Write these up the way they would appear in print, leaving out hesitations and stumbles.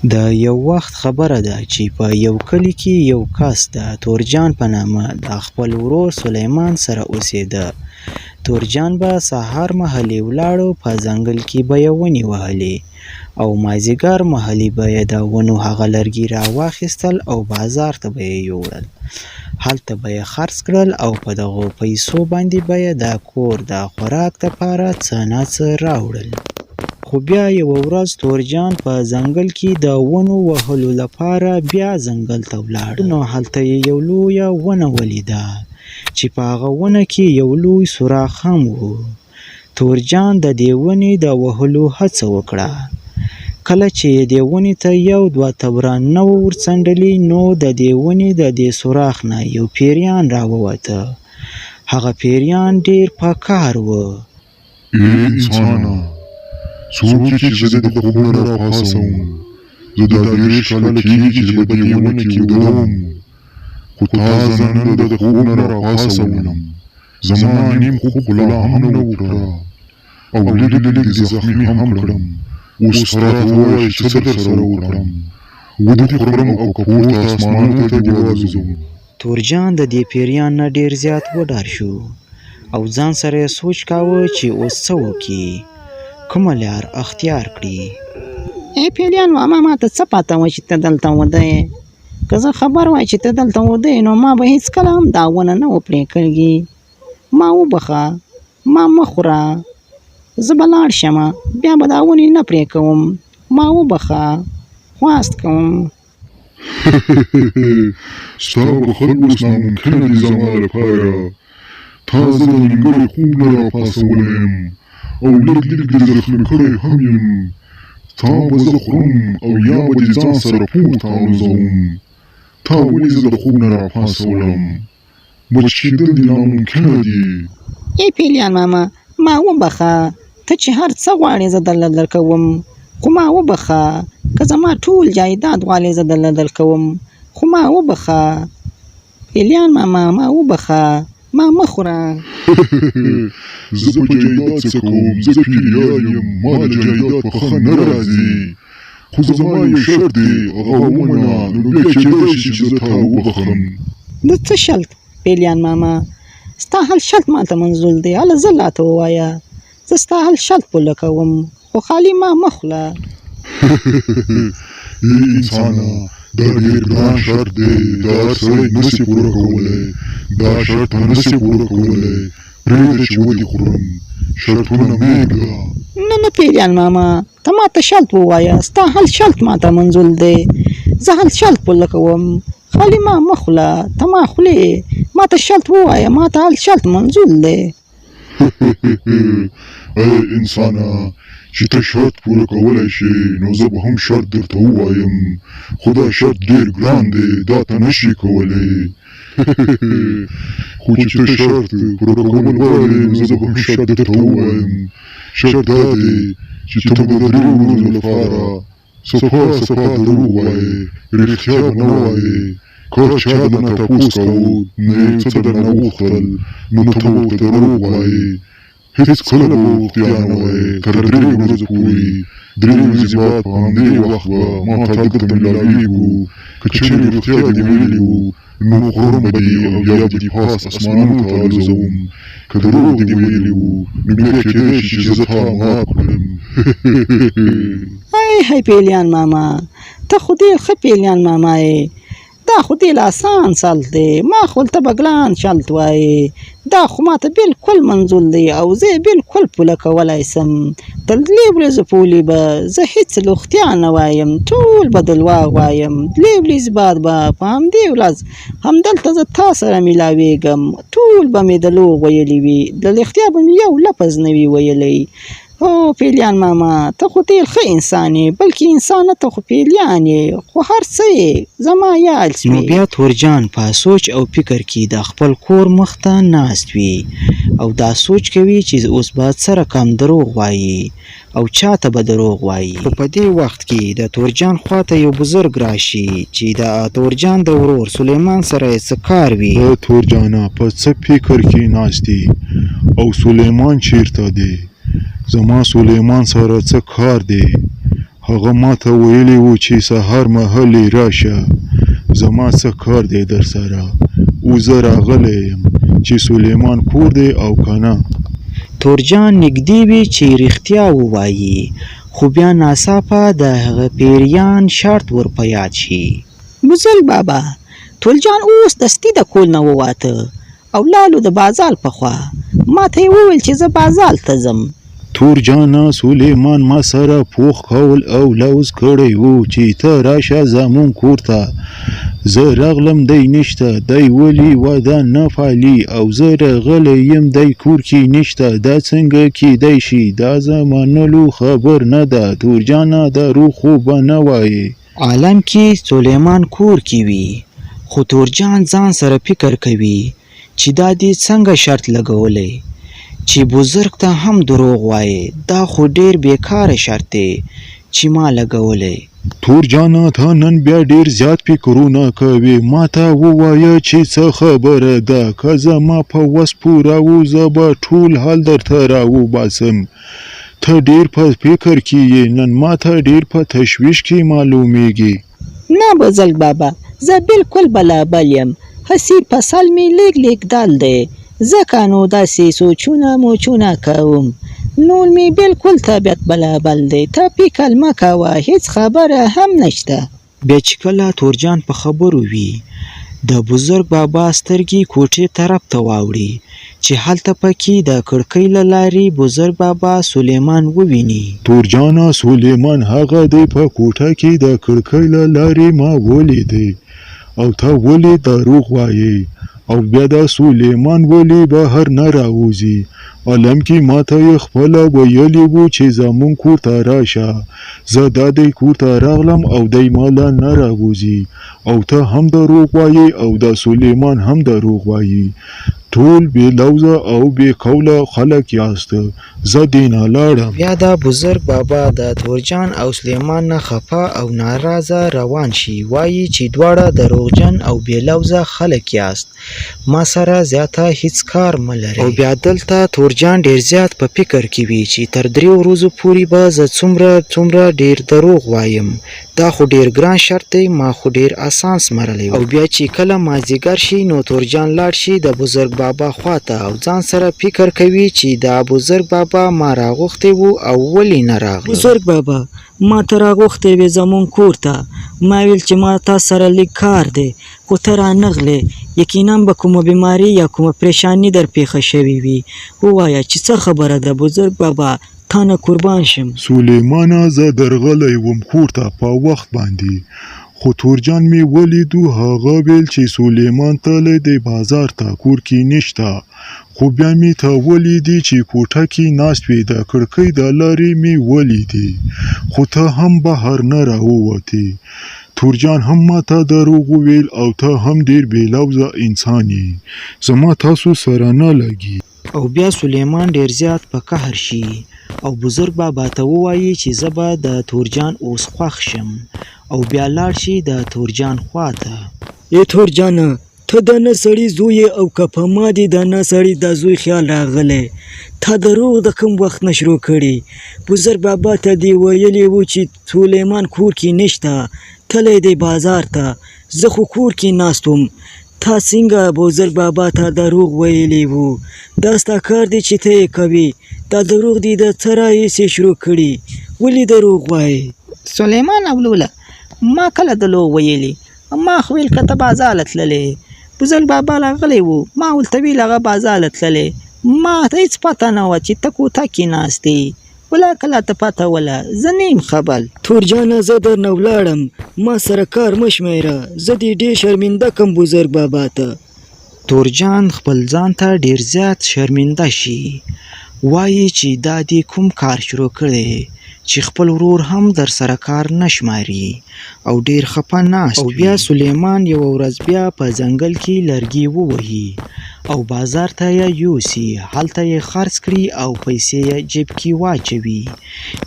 د یو وخت خبره ده چې په یو کلي کې یو کس د تورجان په نامه د خپل ورور سلیمان سره اوسېده. تورجان به سهار مهالې ولاړو په ځنګل کې به یې ونې وهلې او مازدیګر مهالې به یې د ونو هغه لرګي راواخیستل او بازار ته به یې یوړل. هلته به یې خرڅ کړل او په دغو پیسو باندې به یې د کور د خوراک دپاره څه ناڅه راوړل. خو بیا یوه ورځ تورجان په ځنګل کې د ونو وهلو لپاره بیا ځنګل ته ولاړ. نو هلته یې یو لویه ونه ولیده چې په هغه ونه کې یو لوی سوراخ هم و. تورجان د دې ونې د وهلو هڅه وکړه. کله چې دې ونې ته یو دوه تبران نه و ورڅنډلي نو د دې ونې د دې سوراخ نه یو پیریان راووته. هغه پیریان ډېر په کار و. انسانه څوک چې زه د خوب نه راپاڅوم، زه دا دېرش کاله کېږي چې په دې ونه کې ویده وم، خو تا زه نن د خوب نه راپاڅولم. زما نیم خوب خو لا هم نه وکړه او لږ لږ زخمي هم کړم. اوس ته راته ووایه چې څه درسره وکړم؟ ودې خورم او که پورته اسمانونو ته دې والوزوم؟ تورجان د دې پیریان نه ډېر زیات وډار شو او ځان سره یې سوچ کاوه چې اوس څه وکړي، کومه لار اختیار کړي. ای پیریان ماما ما ته څه پته وه چې ته دلته وده یې؟ که زه خبر وای چې ته دلته وده یې نو ما به هېڅکله هم دا ونه نه و پرې کړي. ما وبخه، ما مه خوره، زه به لاړ شمه، بیا به دا ونې نه پرې کوم. ما وبخه، خواست کوم. ستا بخښل اوس ناممکنه دي زما لپاره. تا زه د نیمګړي خوب نه راپاڅولی یم او لږ لږ دې زخمي کړی هم یم. تا به زه خورم او یا به دې ځان سره پورته الوزوم. تا ولې زه د خوب نه راپاڅولم؟ بچ کېدل دې ناممکنه دي. ای پیریان ماما ما وبخه، ته چې هر څه غواړې زه درله درکوم، خو ما وبخه. که زما ټول جایداد غواړې زه درله درکوم، خو ما وبخه. پیریان ماما ما وبخه، ما مه خوره. زه په جایداد څه کوم؟ زه پیریان یم، ما د جایداد په ښه نه راځي. خو زما یو شرط دی، هغه ومنه نو بیا کېدای شي چې زه تا وبخم. د څه شرط پیریان ماما؟ ستا هر شرط ما ته منظور دی، هله زه راته ووایه. زه ستا هر شرط پوره کوم، خو خالي ما مه خوله. ای انسانه دا ډېر ګران شرط دی، دا هر سړی نسي پوره کولی. دا شرط نسي پوره کولی. پرېږده چې ودې خورم، شرطونه مه ږده. نه پیریان ماما ته ما ته شرط ووایه، ستا هر شرط ما ته منظور دی، زه هر شرط پوره کوم، خالي ما مه خوله. ته ما خولې، ما ته شرط ووایه، ما ته هر شرط منظور دی. ای انسانه چې ته شرط پوره کولی شې نو زه به هم شرط درته ووایم، خو دا شرط ډېر ګران دی، دا ته نشي کولی. خو چې ته شرط پوره کول غواړې نو زه به هم شرط درته ووایم. شرط دا دی چې ته به د 3 ورځو لپاره صفا دروغ وایې، رښتیا به نه وایې. که چا درنه تپوس کوو نه یې څه درنه وغوښتل نو ته به ورته دروغ وایې. هېڅکله به رښتیا نه وایې تر 3 ورځو پورې. 3 ورځې بعد په همدې وخت به ما تا دلته میلاویږو. که چېرې رښتیا دې ویلي وو نو خورم به دې او یا به دې پاس اسمانونو ته الوزوم. که دروغ دې ویلي وو نو بیا کېدای شي چې زه تا معاف کړم. ای پیریان ماما ته خو ډېر ښه پیریان ماما یې. دا خو ډېر اسان شرط دی، ما خو ته به ګران شرط وایې. دا خو ما ته بلکل منظور دی او زه یې بلکل پوره کولی سم. تر 3 ورځو پورې به زه هېڅ رښتیا نه وایم، ټول به دروغ وایم. 3 ورځې بعد به په همدې ورځ همدلته زه تا سره میلاویږم. ټول به مې دروغ ویلي وي، د رښتیا به مې یو لفظ نه وي ویلی. او پیریان ماما ته خو ډېر ښه انسان یې، بلکې انسانه ته خو پیریان یې، خو هر څه یې زما یاد شوې. نو بیا تورجان په سوچ او فکر کې د خپل کور مخ ته ناست وي او دا سوچ کوي چې اوس به څه رقم دروغ وایي او چاته به دروغ وایي. خو په دې وخت کې د تورجان خواته یو بزرګ راشي چې د تورجان د ورور سلیمان سره یې څه کار وي. تورجانه په څه فکر کې ناست دی او سلیمان چیرته دی؟ زما سلیمان سره څه کار دی؟ هغه ماته ویلی و چې سهار مهال راشه زما څه کار دی در سره او زه راغلی یم چې سلیمان کور دی او کنه. تورجان نږدې وي چې رښتیا ووایي خو بیا ناڅاپه د هغه پیریان شرط ور په یاد شي. بزرګ بابا تولجان اوس دستي د کول نه وواته او لاړو د بازار په خوا. ما ته یې وویل چې زه بازار ته ځم. تورجانه سلیمان ما سره پوخ کول او لوز کړی و چې ته راشه زمون کور ته. زه راغلم دی نشته دی ولي واده نه پالي او زه راغلی یم دی کور کې نشته. دا څنګه کیدی شي دا زمانلو خبر نه ده. تورجانه دروغ خو به نه وایې. عالم کې سلیمان کور کې وي خو تورجان ځان سره فکر کوي چې دا دې څنګه شرط لګولی چې بزرګ ته هم دروغ وایي. دا خو ډیر بیکاره شرط دی چې ما لګولی. تورجانه ته نن بیا ډیر زیات فکرونه کوي. ما ته ووایه چې څه خبره ده که زما په وس پوره و زه به ټول حال درته راوباسم. ته ډیر په فکر کې یې نن ما ته ډیر په تشویش کې معلومیږي. نه بزرګ بابا زه بالکل بلابل یم. هسې فصل مې لیک لیک دال دی ځکه نو داسې سوچونه موچونه کوم. نور مې بالکل طبیعت بلابل دی. ته فکر مه کوه هیڅ خبره هم نشته. بیا چې کله تورجان په خبرو وي د بزرګ بابا سترګې کوټې طرف ته واوړي چې هلته پکې د کړکۍ له لارې بزرګ بابا سلیمان وویني. تورجانه سلیمان هغه دی په کوټه کې د کړکۍ له لارې ما ولیدی او ته ولې دروغ وایې او بیا د سلیمان ولې بهر نه راوځي. عالم کې ما ته یې خپله ویلي و چې زمون کور ته راشه. زه دا دی کور ته راغلم او دی ماله نه راوځي او ته هم دروغ وایې او د سلیمان هم دروغ وایي. ټول بې لوزه او بې قوله خلک یاست. زه دینه لاړم. بیا د بزرګ بابا د تورجان او سلیمان نه خفه او ناراضه روان شي. وایي چې دواړه دروغجن او بې لوزه خلک یاست. ما سره زیاته هیڅ کار مه لرئ. او بیا دلته تورجان ډیر زیات په فکر کې وي چې تر 3 ورځو پورې به زه څومره ډیر دروغ وایم. دا خو ډیر ګران شرط دی ما خو ډیر آسان سمرلی. او بیا چې کله مازدیګر شي نو تورجان لاړ شي د بزرګ بابا خواته او ځان سره فکر کوي چې دا بزرګ بابا ما راغوښتی وو او ولې نه راغله. بزرګ بابا ما ته راغوښتی وې زمون کور ته. ما ویل چې ما تا سره لیک کار دی خو ته رانغلې. یقینا به کومه بیماري یا کومه پریشانی در پیښه شوې وي. ووایه چې څه خبره ده بزرګ بابا تا نه قربان شم. سلیمانه زه درغلی وم کور ته په وخت باندې خو تورجان می ولیدو هغه ویل چې سلیمان تللی دی بازار ته کور کې نشته. خو بیا می ته ولیدي چې کوټه کې ناست وي د کړکۍ د لارې می ولیدي خو ته هم بهر نه راووتې. تورجان هم ما ته دروغ وویل او ته هم ډیر بې لوزه انسان یې. زما تاسو سره نه لګي. او بیا سلیمان ډیر زیات په قهر شي او بزرګ بابا ته ووایي چې زه به د تورجان اوس خوښ شم او بیا لاړ شي د تورجان خواته. ای تورجانه ته د نه سړي زوی او که په ما دې د نه سړي د زوی خیال راغلی. تا دروغ د کوم وخت نه شروع کړي. بزرګ بابا ته دې ویلي و چې سلیمان کور کې نشته تللی دی بازار ته. زه خو کور کې ناست وم. تا څنګه بزرګ بابا ته دروغ ویلی وو. دا ستا کار دی چې ته یې کوې. دا دروغ دې د څه راهیسې شروع کړي. ولې دروغ وایې؟ سلیمان او لوله ما کله دروغ ویلي. ما خو ویل که ته بازار تللی. بزرګ بابا راغلی و ما ورته ویل هغه بازار تللی. ما ته هېڅ پته نه وه چې ته کوټه کې ناست یې. ولا کله ته پته وله زه نه یم خبر. تورجانه زه درنه ولاړم. ما سره کار مه شمېره. زه دې ډېر شرمنده کم بزرګ بابا ته. تورجان خپل ځان ته ډیر زیات شرمنده شي. وایي چې دا دې کوم کار شروع کړی چې خپل ورور هم در سره کار نه شماري او ډیر خفه ناست. او بیا سلیمان یوه ورځ بیا په ځنګل کې لرګي ووهي او بازار ته یې یوسي. هلته یې خرڅ کړي او پیسې یې جیب کې واچوي.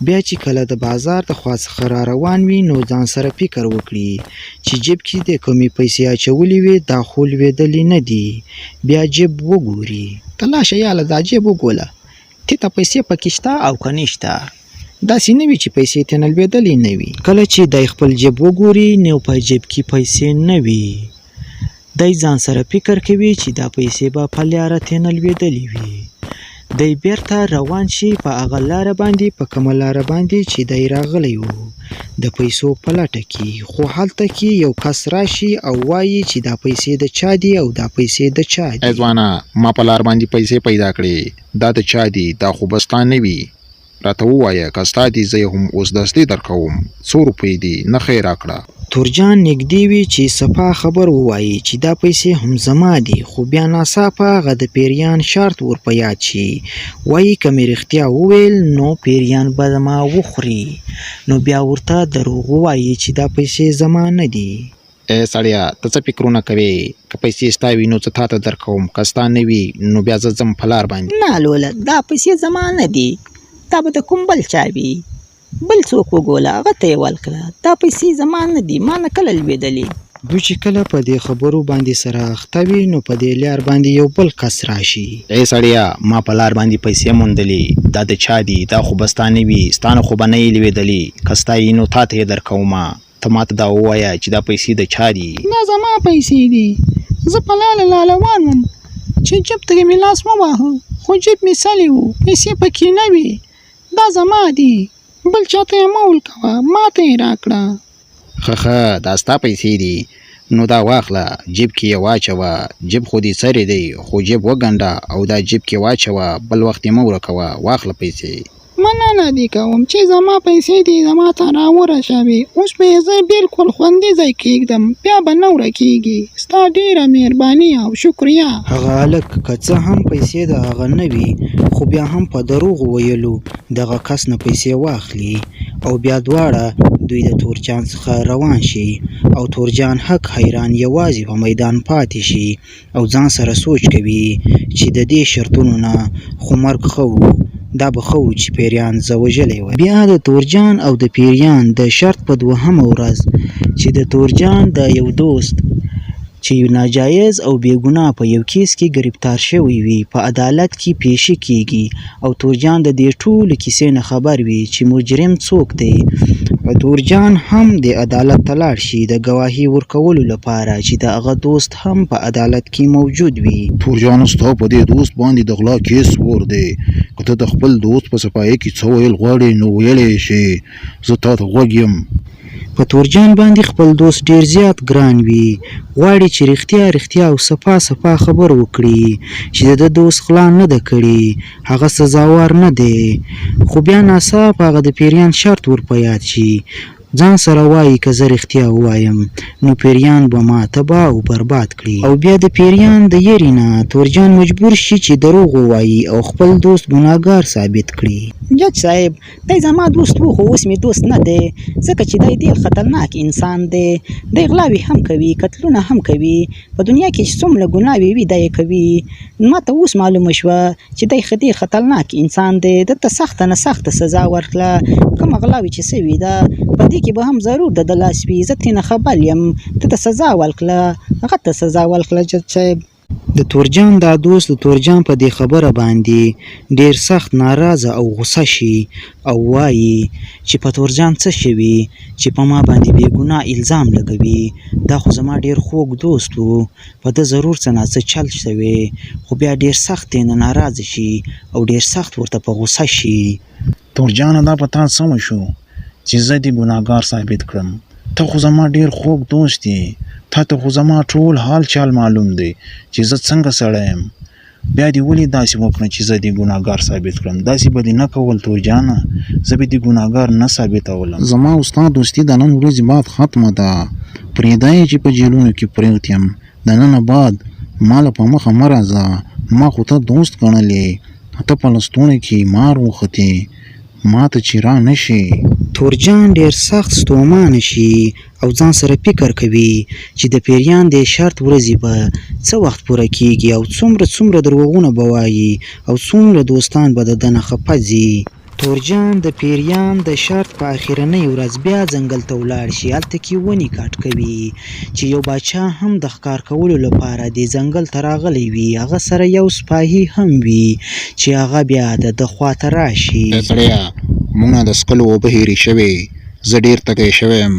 بیا چې کله د بازار د خوا څخه را روان وي نو ځان سره فکر وکړي چې جیب کې د کومې پیسې اچولې وي دا خو لوېدلې نه دي. بیا جیب وګوري. ته لاشه یاله دا جیب وګوله ته پیسې پکې شته او که نشته. داسې نه وي چې پیسې ترې نه لوېدلې نه وي. کله چې دی خپل جیب وګوري نو په جیب کې پیسې نه وي. دی ځان سره فکر کوي چې دا پیسې به په لاره ترې نه لوېدلې وي. دی بیرته روان شي په هغه لاره باندې، په کومه لاره باندې چې دی راغلی و د پیسو په لټه کې. خو هلته کې یو کس راشي او وایي چې دا پیسې د چا دي او دا پیسې د چا دي. ای ځوانه، ما په لار باندې پیسې پیدا کړې، دا د چا دي؟ دا خو به ستا نه وي. راته ووایه که ستا دي زه یې هم اوس دستې درکوم. څو روپۍ دي؟ نښه یې راکړه. تورجان نږدې وي چې صفا خبر ووایي چې دا پیسې هم زما دي، خو بیا ناڅاپه هغه د پیریان شرط ور په یاد شي. وایي که مې رښتیا وویل نو پیریان به ما وخوري، نو بیا ورته دروغ ووایي چې دا پیسې زما نه دي. ای سړیه، ته څه فکرونه کوې؟ که پیسې ستا وي نو زه تا ته درکوم، که ستا نه وي نو بیا زه ځم په لار باندې. نه لوله، دا پیسې زما نه دي، دا به د کوم بل چا وي. بل څوک وګوله هغه ته یې ورکړه. دا پیسې زما نه دي، ما نه کله لوېدلې. دوی چې کله په دې خبرو باندې سره اخته وي نو په دې لار باندې یو بل کس راشي. ای سړیه، ما په لار باندې پیسې موندلې، دا د چا دي؟ دا خو به ستا نه وي، ستا نه خو به نه یې لوېدلې. که ستا یې نو تا ته یې درکومه. ته ما ته دا ووایه چې دا پیسې د چا دي؟ دا زما پیسې دي. زه په لاره روان وم چې جیب ته مې لاس وواهه، خو جیب مې سلی و، پیسې پکې نه وې. دا زما دي، بل چاته یې مه ورکوه، ما ته یې راکړه. ښه دا ستا پیسې دي، نو دا واخله، جیب کې یې واچوه. جیب خو دې سری دی، خو جیب وګنډه او دا جیب کې واچوه، بل وخت یې مه ورکوه. واخله پیسې. مننه دې کوم چې زما پیسې دي زما ته راورسوې. اوس به یې زه بلکل خوندي ځای کېږدم، بیا به نه ورکېږي. ستا ډېره مهرباني او شکریه. هغه هلک که څه هم پیسې د هغه نه وي، خو بیا هم په دروغ ویلو دغه کس نه پیسې واخلي او بیا دواړه دوی د تورجان څخه روان شي او تورجان حق حیران یوازې په میدان پاتې شي او ځان سره سوچ کوي چې د دې شرطونو نه خو مرګ ښه و. دا به ښه و چې پیریان زه وژلی وای. بیا د تورجان او د پیریان د شرط په دوهمه ورځ چې د تورجان د یو دوست چې ناجایز او بېګناه په یو کیس کې گرفتار شوی وي په عدالت کې پیشي کیږي او تورجان د دې ټولو کیسې نه خبر وي چې مجرم څوک دی. تورجان هم د عدالت ته لاړ شي د ګواهي ورکولو لپاره چې د هغه دوست هم په عدالت کې موجود وي. تورجانو، ستا په دې دوست باندې د غلا کیس ور دی. که ته د خپل دوست په صفایي کې څه ویل غواړې نو ویلی شي، زه تا ته غوږ یم. په تورجان باندې خپل دوست ډیر زیات ګران وي، غواړي چې رښتیا او صفا خبر وکړي چې د دوست غلا نه ده کړې، هغه سزاوار نه دی. خو بیا ناڅاپه هغه د پیریان شرط ور په یاد شي. ځان سره وایي که زه رښتیا ووایم نو پیریان به ما تباه او برباد کړي او بیا د پیریان د یېرې نه تورجان مجبور شي چې دروغ ووایي او خپل دوست ګناهګار ثابت کړي. جج صاحب، دی زما دوست و خو اوس مې دوست نه دی، ځکه چې دی ډېر خطرناک انسان دی. دی غلاوې هم کوي، قتلونه هم کوي، په دنیا کې چې څومره ګناوې وي دی یې کوي. ما ته اوس معلومه شوه چې دی ډېر خطرناک انسان دی. دته سخته نه سخته سزا ورکړه. کومه غلاوې چې سوي ده په دې کې به هم ضرور د لاس وي. زه ترېنه خبر یم. ته سزا ورکړه، هغه ته سزا ورکړه جج صاحب. د تورجان دا دوست د تورجان په دې خبره باندې ډیر سخت ناراضه او غوسه شي او وایي چې په تورجان څه شوي چې په ما باندې بې ګناه الزام لګوي. دا خو زما ډیر خوږ دوست و، په ده ضرور څه نه څه چل شوی. خو بیا ډیر سخت نه ناراضه شي او ډیر سخت ورته په غوسه شي. تورجانه، دا په تا سمه شو چې زه دې ګناهګار ثابت کړم. ته خو زما ډیر خوږ دوست یې، تا ته خو زما ټول حال چال معلوم دی چې زه څنګه سړی یم. بیا دې ولې داسې وکړه چې زه دې ګناهګار ثابت کړم؟ داسې به دې نه کول تورجانه، زه به دې ګناهګار نه ثابتولم. زما او ستا دوستي د نن ورځې بعد ختمه ده. پرېږده یې چې په جیلونو کې پروت یم. د ننه بعد ما له په مخه مه راځه. ما خو ته دوست ګڼلې، ته په لستوڼي کې مار وختې، ما ته چې را نه شي. تورجان ډیر سخت ستومانه شي او ځان سره فکر کوي چې د پیریان د شرط ورځې به څه وخت پوره کیږي او څومره دروغونه به وایي او څومره دوستان به د ده نه خفه ځي. تورجان د پیریان د شرط په اخرنۍ ورځ بیا ځنګل ته ولاړ شي. هلته کې ونې کاټ کوي چې یو باچا هم د ښکار کولو لپاره د ځنګل ته راغلی وي. هغه سره یو سپاهي هم وي چې هغه بیا د ده خواته راشي. سړیه، موږ نه د څښلو اوبه هېرې شوې. زه ډېر تږی شوی یم.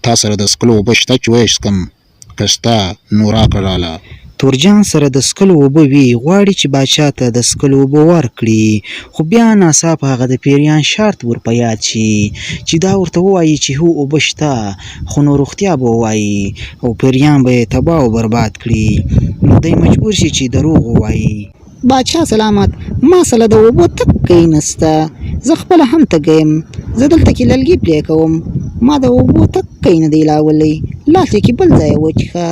تا سره د څښلو اوبه شته چې وڅښم؟ که شته نو راکړه لاله. تورجان سره د څښلو اوبه وي، غواړي چې باچا ته د څښلو اوبه ورکړي، خو بیا ناڅاپه هغه د پیریان شرط ور په یاد شي چې دا ورته ووایي چې هو اوبه شته، خو نو روغتیا به ووایي او پیریان به یې تباه او برباد کړي. نو دی مجبور شي چې دروغ ووایي. باچا سلامت، ما سره د اوبو تکۍ نسته، زه خپله هم تږی یم، زه دلته کې لرګي پرې کوم، ما د اوبو تکۍ نه دی لاولی، لاس کې بل ځای وچښه.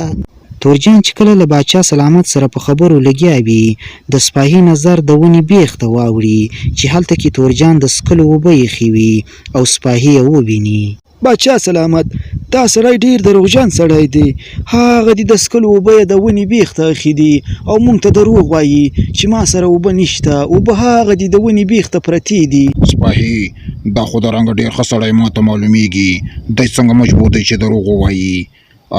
تورجان چې کله له باچا سلامت سره په خبرو لګیا وي، د سپاهي نظر د ونې بیخ ته واوړي چې هلته کې تورجان د څښلو اوبه ایښې وي او سپاهي یې وویني. باچا سلامت، دا سړی ډېر دروغجن سړی دی. هغه د څښلو اوبه یې د ونې بیخ ته ایښي دي او موږ ته دروغ وایي چې ما سره اوبه نشته. اوبه هغه د ونې بیخ ته پرتې دي. سپاهي، دا خو د رنګه ډېر ښه سړی ما ته معلومیږي. دی څنګه مجبور دی چې دروغ ووایي؟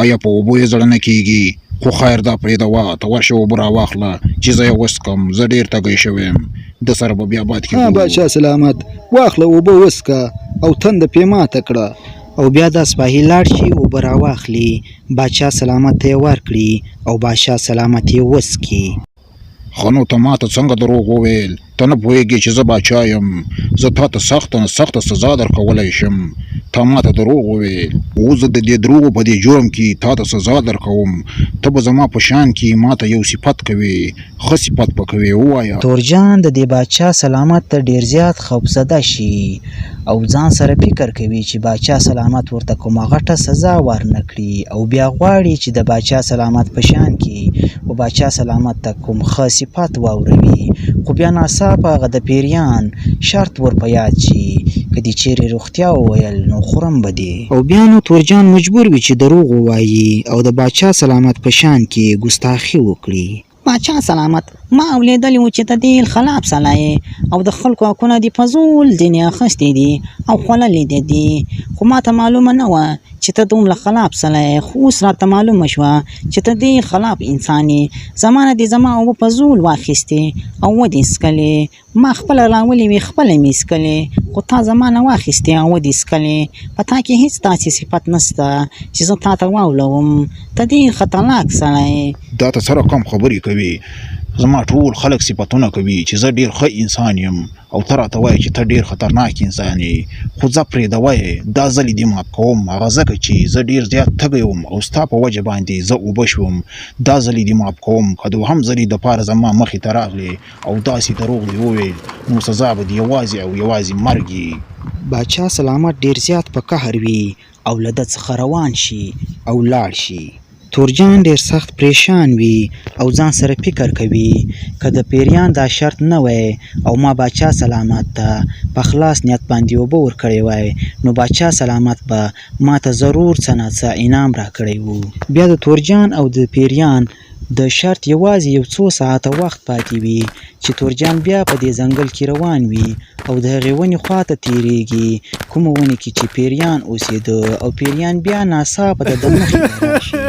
آیا په اوبو یې زړه نه کېږي؟ خو خیر دا پرېږده، ته ورشه اوبه راواخله چې زه یې وڅښم. زه ډېر تږی شوی یم، د سره به بیا باد کېږو. باچا سلامت، واخله اوبه وڅښه او تنده پې ماته کړه. او بیا دا سپاهي لاړ شي اوبه راواخلي، باچا سلامت ته یې ورکړي او باچا سلامت یې وڅکي. ښه نو ته ما ته څنګه دروغ وویل؟ ته نه پوهېږې چې زه باچا یم. زه تا ته سخته نه سخته سزا درکولی شم. تا ما ته دروغ وویل، اوس زه د دې دروغو په دې جرم کې تا ته سزا درکوم. ته به زما په شان کې ما ته یو صفت کوې، ښه صفت به کوې، ووایه. تورجان د دې باچا سلامت ته ډېر زیات خوفزده شي او ځان سره فکر کوي چې باچا سلامت ورته کومه غټه سزا ورنه کړي او بیا غواړي چې د باچا سلامت په شان کې و باچا سلامت ته کوم ښه صفت واوروي. خو بیا ناڅاپه هغه د پیریان شرط ور په یاد شي، که دې چیرې روغتیا وویل نو خورم به دې. او بیا نو تورجان مجبور وي چې دروغ ووایي او د باچا سلامت په شان کې ګستاخي وکړي. باچا سلامت، ما اولیدلی و چې ته ډېر خلاب سړی او د خلکو حقونه دې په زور ځینې اخیستي دي او خوړلي دي، خو ما ته معلومه نه وه چې ته دومره خلاب سړی. خو اوس راته معلومه شوه چې ته ډېر خلاب انسان یې. زما نه دې زما اوبه په زور واخیستې او ودې څښلې. ما خپله راولې وې، خپله مې څښلې، خو تا زما نه واخیستې او ودې څښلې. په تا کې هېڅ داسې صفت نشته چې زه تا ته واولوم. ته ډېر خطرناک سړی. دا ته څه رقم خبرې کوي؟ زما ټول خلک صفتونه کوي چې زه ډېر ښه انسان یم او ته راته وایې چې ته ډېر خطرناک انسان یې. خو ځه پرېږده وایې، دا ځلې دې معاف کوم، هغه ځکه چې زه ډېر زیات تږی وم او ستا په وجه باندې زه اوبه شوم. دا ځلې دې معاف کوم. که دوهم ځلې دپاره زما مخې ته راغلې او داسې دروغ دې وویل نو سزا به دې یوازې او یوازې مرګ وي. باچا سلامت ډېر زیات په قهر وي او له ده څخه روان شي او لاړ شي. تورجان ډېر سخت پریشان وي او ځان سره فکر کوي، که د پیریان دا شرط نه وی او ما باچا سلامت ته په خلاص نیت باندې اوبه ورکړی وای نو باچا سلامت به ما ته ضرور څه نه څه انعام راکړی وو. بیا د تورجان او د پیریان د شرط یوازې یو څو ساعته وخت پاتې وي چې تورجان بیا په دې ځنګل کې روان وي او د هغې ونې خواته تیریږي، کومه ونې کې چې پیریان اوسېده او پیریان بیا ناڅاپه د ده مخې ته راشي.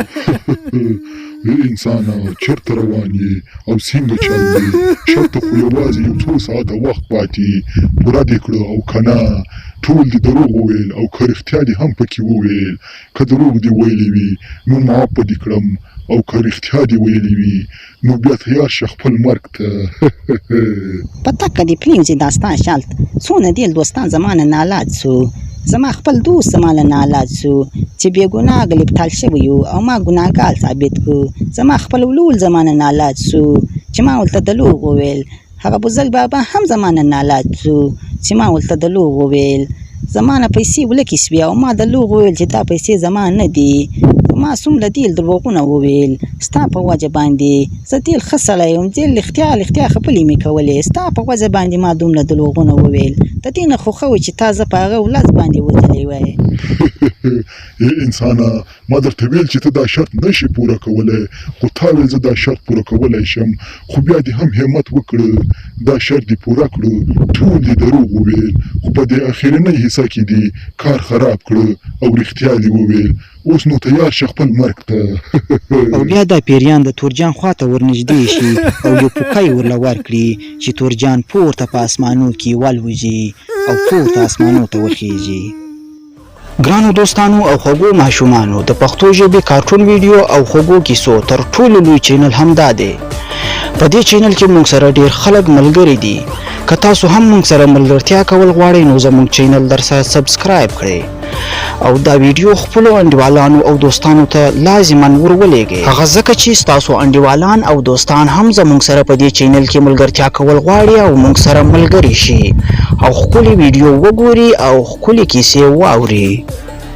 انسانه چېرته روان یې او څنګه چل دی؟ شرط خو یوازې یو څو ساعته وخت پاتې، پوره دې کړه او که نه ټول دې دروغ وویل او که رښتیا دې هم پکې وویل. که دروغ دې ویلي وي نو معاف به دې کړم او که رښتیا دې ویلي وي نو بیا تیار شه خپل مرګ ته. په تکه دې پرېږدي دا ستا شرط. څونه ډېر دوستان زما نه نالاج سو. زما خپل دوست زما له نالاج سو چې بې ګناه ګلبتال شوی یو او ما ګناهګار ثابت کړو. زما خپل ولول زما نه نالاج سو چې ما ورته دروغ وویل. هغه بزرګ بابا هم زما نه نالاج سو چې ما ورته دروغ وویل. زما نه پیسې ورکې سوې او ما دروغ وویل چې دا پیسې زما نه دي. ما څومره ډېر دروغونه وویل ستا په وجه باندې. زه ډېر ښه سړی یم، ډېر رښتیا خبرې مې کولې. ستا په وجه باندې ما دومره دروغونه وویل. د دې نه خو ښه و چې تا زه په هغه ولس باندې وژلی وای. انسانه ما درته ویل چې ته دا شرط نشي پوره کولی خو تا ویل زه دا شرط پوره کولی شم خو بیا دې هم همت وکړه دا شرط دې پوره کړه ټول دې دروغ وویل خو په دې اخرنۍ حصه کې دې کار خراب کړه او رښتیا دې وویل اوس نو تیار شه خپل مرګ ته او بیا دا پیریان د تورجان خواته ورنږدې شي او یو پوکی ورله ورکړي چې تورجان پورته په اسمانو کې والوځي او پورته اسمانو ته وخیږي. ګرانو دوستانو او خوږو ماشومانو د پښتو ژبې کارټون ویډیو او خوږو کیسو تر ټولو لوی چینل همدا دی. په دې چینل کې موږ سره ډیر خلک ملګري دي. که تاسو هم موږ سره ملګرتیا کول غواړئ نو زموږ چینل درسره سبسکرایب کړئ او دا ویډیو خپلو انډیوالانو او دوستانو ته لازما ورولېږئ. هغه ځکه چې ستاسو انډیوالان او دوستان هم زموږ سره په دې چینل کې ملګرتیا کول غواړي او موږ سره ملګري شي او ښکلې ویډیو وګوري او ښکلې کیسې واوري.